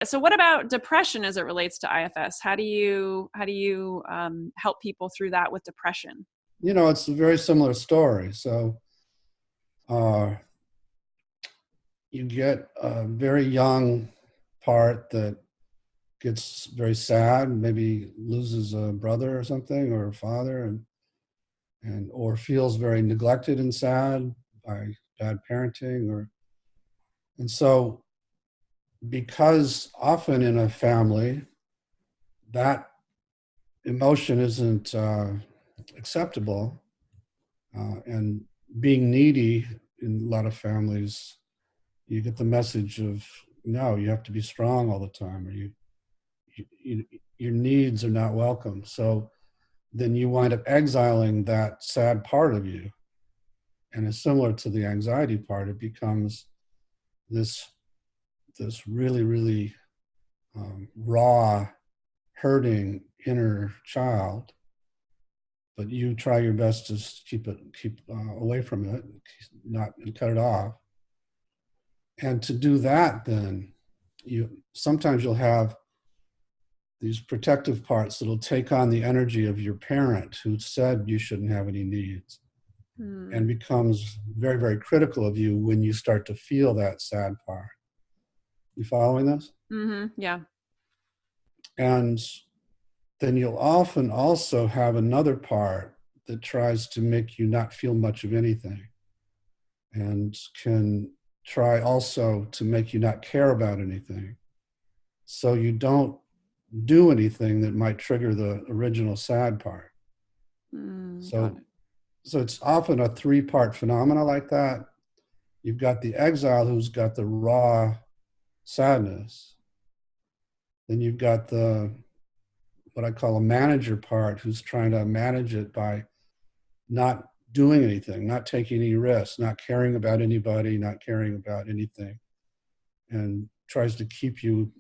So what about depression as it relates to IFS? How do you help people through that with depression? It's a very similar story. So uh, you get a very young part that gets very sad, maybe loses a brother or something, or a father, and or feels very neglected and sad by bad parenting, and so because often in a family that emotion isn't acceptable, and being needy in a lot of families, you get the message of no, you have to be strong all the time, or your needs are not welcome. So then you wind up exiling that sad part of you. And it's similar to the anxiety part. It becomes this really, really raw, hurting inner child. But you try your best to keep away from it, not and cut it off. And to do that, then sometimes you'll have these protective parts that'll take on the energy of your parent who said you shouldn't have any needs, and becomes very, very critical of you when you start to feel that sad part. You following this? Yeah. And then you'll often also have another part that tries to make you not feel much of anything, and can try also to make you not care about anything. So you don't do anything that might trigger the original sad part. So it's often a three-part phenomena like that. You've got the exile who's got the raw sadness. Then you've got the what I call a manager part who's trying to manage it by not doing anything, not taking any risks, not caring about anybody, not caring about anything, and tries to keep you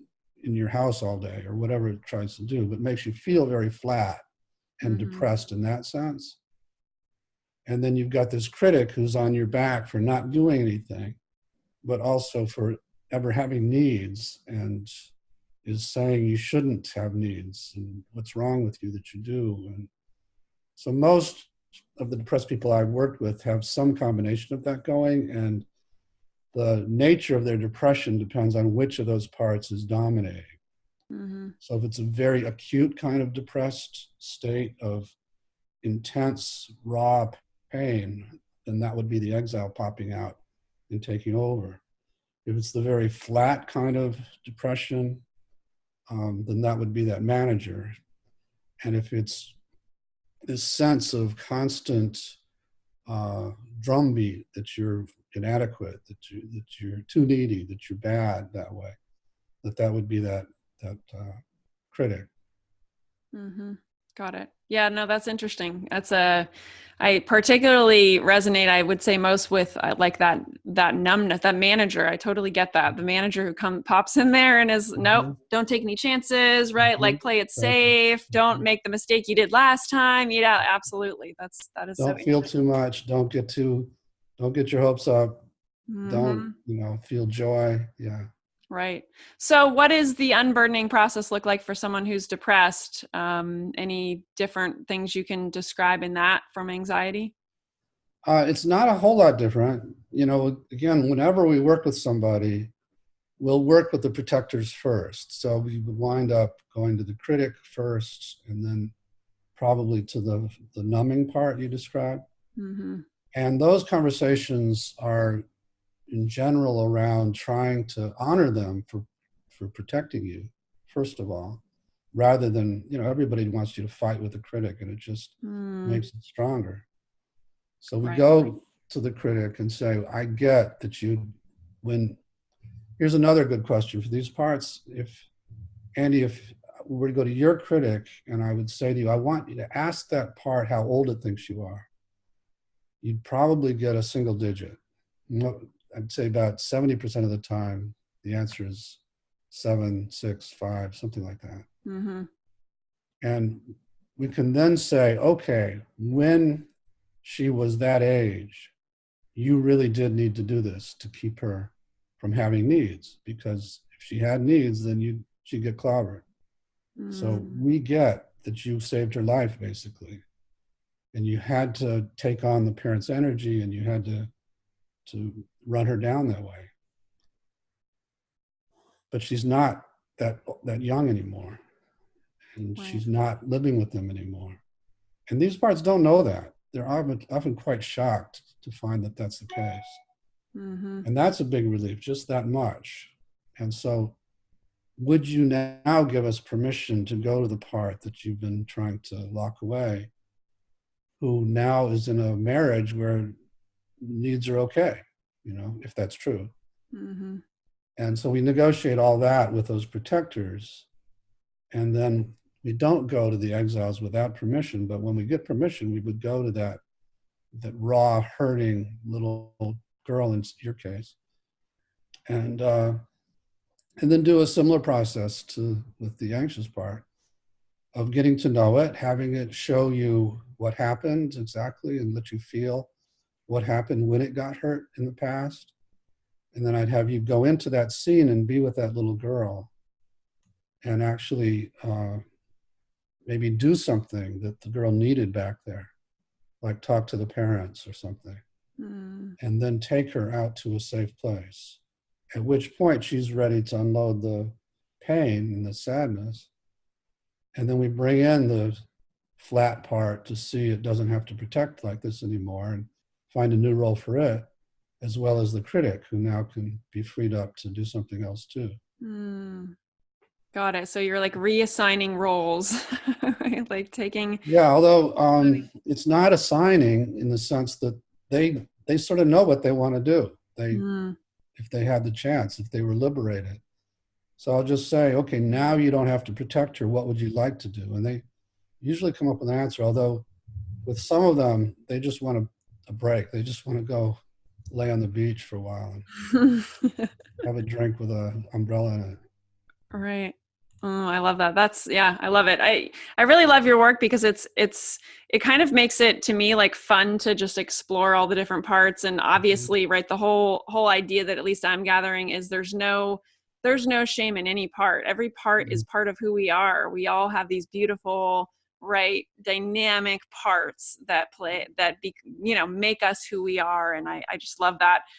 in your house all day or whatever it tries to do, but makes you feel very flat and depressed in that sense. And then you've got this critic who's on your back for not doing anything, but also for ever having needs, and is saying you shouldn't have needs and what's wrong with you that you do. And so most of the depressed people I've worked with have some combination of that going, and the nature of their depression depends on which of those parts is dominating. So if it's a very acute kind of depressed state of intense, raw pain, then that would be the exile popping out and taking over. If it's the very flat kind of depression, then that would be that manager. And if it's this sense of constant drumbeat that you're inadequate, that you're too needy, that you're bad that way, that would be that critic. Got it. Yeah, no, that's interesting. I particularly resonate, I would say, most with like that numbness, that manager. I totally get that. The manager who pops in there and is, nope, don't take any chances, right? Like play it safe. Don't make the mistake you did last time. Yeah, absolutely. That is don't feel too much. Don't get your hopes up. Don't, feel joy. Yeah. Right. So what does the unburdening process look like for someone who's depressed? Any different things you can describe in that from anxiety? It's not a whole lot different. Again, whenever we work with somebody, we'll work with the protectors first. So we would wind up going to the critic first, and then probably to the numbing part you described. And those conversations are in general around trying to honor them for protecting you, first of all, rather than, everybody wants you to fight with the critic, and it just makes it stronger. So we go to the critic and say, I get that here's another good question for these parts. Andy, if we were to go to your critic and I would say to you, I want you to ask that part how old it thinks you are, you'd probably get a single digit. I'd say about 70% of the time, the answer is 7, 6, 5, something like that. And we can then say, okay, when she was that age, you really did need to do this to keep her from having needs, because If she had needs, then she'd get clobbered. So Mm. we get that you saved her life, basically. And you had to take on the parent's energy, and you had to run her down that way. But she's not that young anymore, and Right. she's not living with them anymore. And these parts don't know that. They're often quite shocked to find that that's the case. Mm-hmm. And that's a big relief, just that much. And so, would you now give us permission to go to the part that you've been trying to lock away, who now is in a marriage where needs are okay, if that's true? Mm-hmm. And so we negotiate all that with those protectors. And then we don't go to the exiles without permission. But when we get permission, we would go to that raw, hurting little girl, in your case, and then do a similar process with the anxious part of getting to know it, having it show you what happened exactly and let you feel what happened when it got hurt in the past. And then I'd have you go into that scene and be with that little girl and actually maybe do something that the girl needed back there, like talk to the parents or something, and then take her out to a safe place, at which point she's ready to unload the pain and the sadness. And then we bring in the flat part to see it doesn't have to protect like this anymore, and find a new role for it, as well as the critic, who now can be freed up to do something else too. Got it. So you're like reassigning roles, right? Like taking. Yeah, although it's not assigning in the sense that they sort of know what they want to do. If they had the chance, if they were liberated. So I'll just say, okay, now you don't have to protect her. What would you like to do? And they usually come up with an answer, although with some of them, they just want a break. They just want to go lay on the beach for a while and have a drink with an umbrella in it. Right. Oh, I love that. I love it. I really love your work because it kind of makes it, to me, like fun to just explore all the different parts. And obviously, right, the whole idea that at least I'm gathering is there's no shame in any part. Every part is part of who we are. We all have these beautiful, right, dynamic parts that make us who we are. And I just love that.